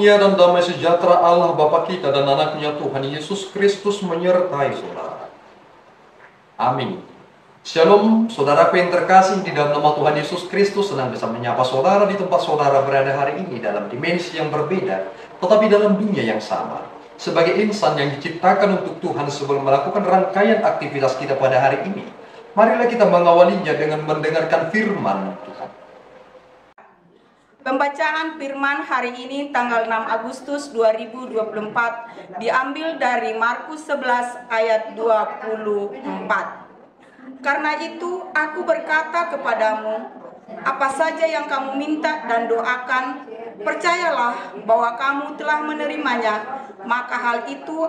Karunia dan damai sejahtera Allah Bapa kita dan anaknya Tuhan Yesus Kristus menyertai saudara. Amin. Shalom, saudaraku yang terkasih, di dalam nama Tuhan Yesus Kristus senang bisa menyapa saudara di tempat saudara berada hari ini dalam dimensi yang berbeda, tetapi dalam dunia yang sama. Sebagai insan yang diciptakan untuk Tuhan sebelum melakukan rangkaian aktivitas kita pada hari ini, marilah kita mengawalinya dengan mendengarkan firman Tuhan. Pembacaan firman hari ini tanggal 6 Agustus 2024 diambil dari Markus 11 ayat 24. Karena itu aku berkata kepadamu, apa saja yang kamu minta dan doakan, percayalah bahwa kamu telah menerimanya, maka hal itu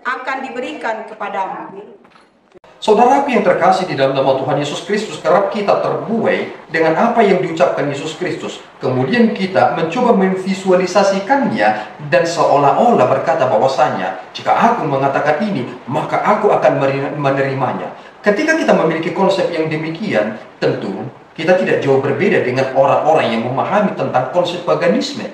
akan diberikan kepadamu. Saudaraku yang terkasih di dalam nama Tuhan Yesus Kristus, kerap kita terbuai dengan apa yang diucapkan Yesus Kristus. Kemudian kita mencoba memvisualisasikannya dan seolah-olah berkata bahwasanya, jika aku mengatakan ini, maka aku akan menerimanya. Ketika kita memiliki konsep yang demikian, tentu kita tidak jauh berbeda dengan orang-orang yang memahami tentang konsep paganisme.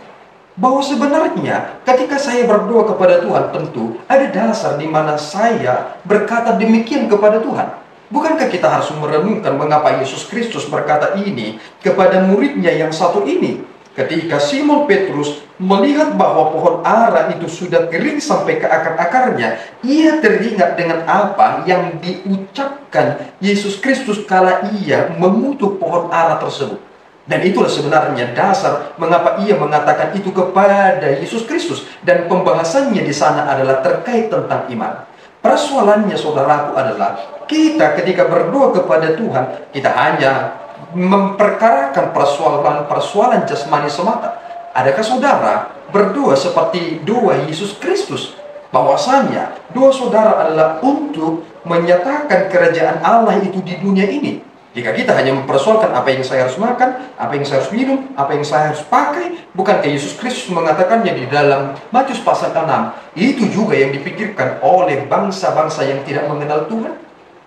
Bahwa sebenarnya ketika saya berdoa kepada Tuhan, tentu ada dasar di mana saya berkata demikian kepada Tuhan. Bukankah kita harus merenungkan mengapa Yesus Kristus berkata ini kepada muridnya yang satu ini? Ketika Simon Petrus melihat bahwa pohon ara itu sudah kering sampai ke akar-akarnya, ia teringat dengan apa yang diucapkan Yesus Kristus kala ia mengutuk pohon ara tersebut. Dan itulah sebenarnya dasar mengapa ia mengatakan itu kepada Yesus Kristus. Dan pembahasannya di sana adalah terkait tentang iman. Persoalannya saudaraku adalah kita ketika berdoa kepada Tuhan, kita hanya memperkarakan persoalan jasmani semata. Adakah saudara berdoa seperti doa Yesus Kristus? Bahwasanya doa saudara adalah untuk menyatakan kerajaan Allah itu di dunia ini. Jika kita hanya mempersoalkan apa yang saya harus makan, apa yang saya harus minum, apa yang saya harus pakai, bukankah Yesus Kristus mengatakannya di dalam Matius pasal 6, itu juga yang dipikirkan oleh bangsa-bangsa yang tidak mengenal Tuhan?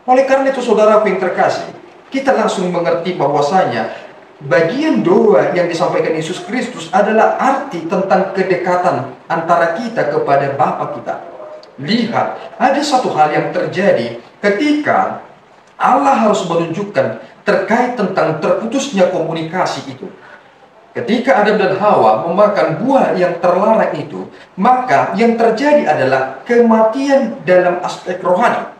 Oleh karena itu saudaraku yang terkasih, kita langsung mengerti bahwasanya bagian doa yang disampaikan Yesus Kristus adalah arti tentang kedekatan antara kita kepada Bapa kita. Lihat, ada satu hal yang terjadi ketika Allah harus menunjukkan terkait tentang terputusnya komunikasi itu. Ketika Adam dan Hawa memakan buah yang terlarang itu, maka yang terjadi adalah kematian dalam aspek rohani.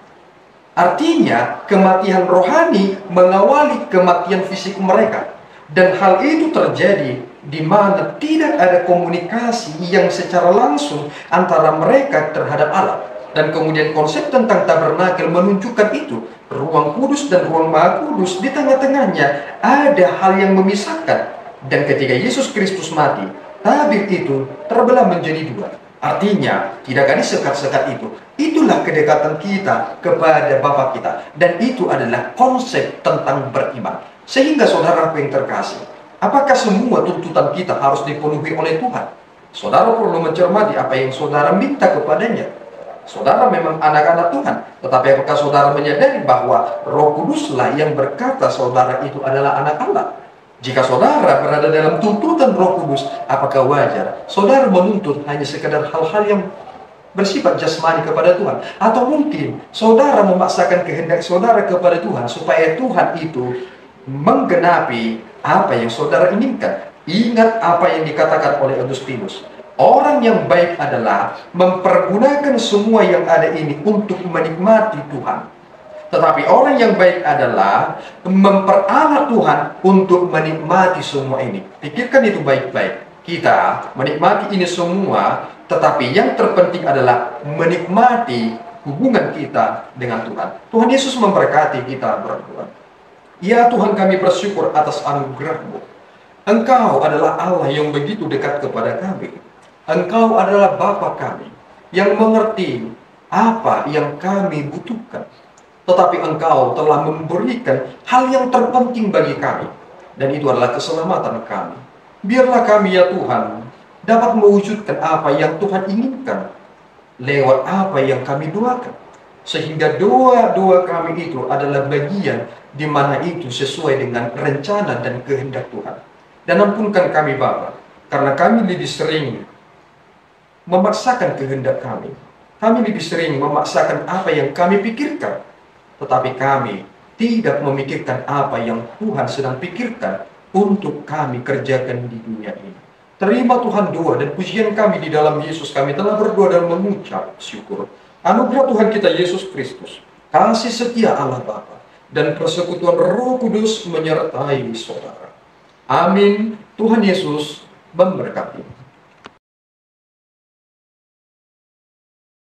Artinya, kematian rohani mengawali kematian fisik mereka. Dan hal itu terjadi di mana tidak ada komunikasi yang secara langsung antara mereka terhadap Allah. Dan kemudian konsep tentang tabernakel menunjukkan itu. Ruang kudus dan ruang maha kudus, di tengah-tengahnya ada hal yang memisahkan. Dan ketika Yesus Kristus mati, tabir itu terbelah menjadi dua. Artinya, tidak ada sekat-sekat itu. Itulah kedekatan kita kepada Bapa kita. Dan itu adalah konsep tentang beriman. Sehingga saudaraku yang terkasih, apakah semua tuntutan kita harus dipenuhi oleh Tuhan? Saudara perlu mencermati apa yang saudara minta kepadanya. Saudara memang anak-anak Tuhan, tetapi apakah saudara menyadari bahwa Roh Kuduslah yang berkata saudara itu adalah anak Allah? Jika saudara berada dalam tuntutan Roh Kudus, apakah wajar saudara menuntut hanya sekedar hal-hal yang bersifat jasmani kepada Tuhan? Atau mungkin saudara memaksakan kehendak saudara kepada Tuhan supaya Tuhan itu menggenapi apa yang saudara inginkan? Ingat apa yang dikatakan oleh Agustinus. Orang yang baik adalah mempergunakan semua yang ada ini untuk menikmati Tuhan. Tetapi orang yang baik adalah memperalat Tuhan untuk menikmati semua ini. Pikirkan itu baik-baik. Kita menikmati ini semua, tetapi yang terpenting adalah menikmati hubungan kita dengan Tuhan. Tuhan Yesus memberkati kita berdoa. Ya Tuhan, kami bersyukur atas anugerah-Mu. Engkau adalah Allah yang begitu dekat kepada kami. Engkau adalah Bapa kami yang mengerti apa yang kami butuhkan. Tetapi Engkau telah memberikan hal yang terpenting bagi kami. Dan itu adalah keselamatan kami. Biarlah kami ya Tuhan dapat mewujudkan apa yang Tuhan inginkan lewat apa yang kami doakan. Sehingga doa-doa kami itu adalah bagian di mana itu sesuai dengan rencana dan kehendak Tuhan. Dan ampunkan kami Bapa, karena kami lebih sering memaksakan kehendak kami. Kami lebih sering memaksakan apa yang kami pikirkan, tetapi kami tidak memikirkan apa yang Tuhan sedang pikirkan untuk kami kerjakan di dunia ini. Terima Tuhan doa dan pujian kami di dalam Yesus. Kami telah berdoa dan mengucap syukur. Anugerah Tuhan kita Yesus Kristus, kasih setia Allah Bapa, dan persekutuan Roh Kudus menyertai saudara. Amin. Tuhan Yesus memberkati.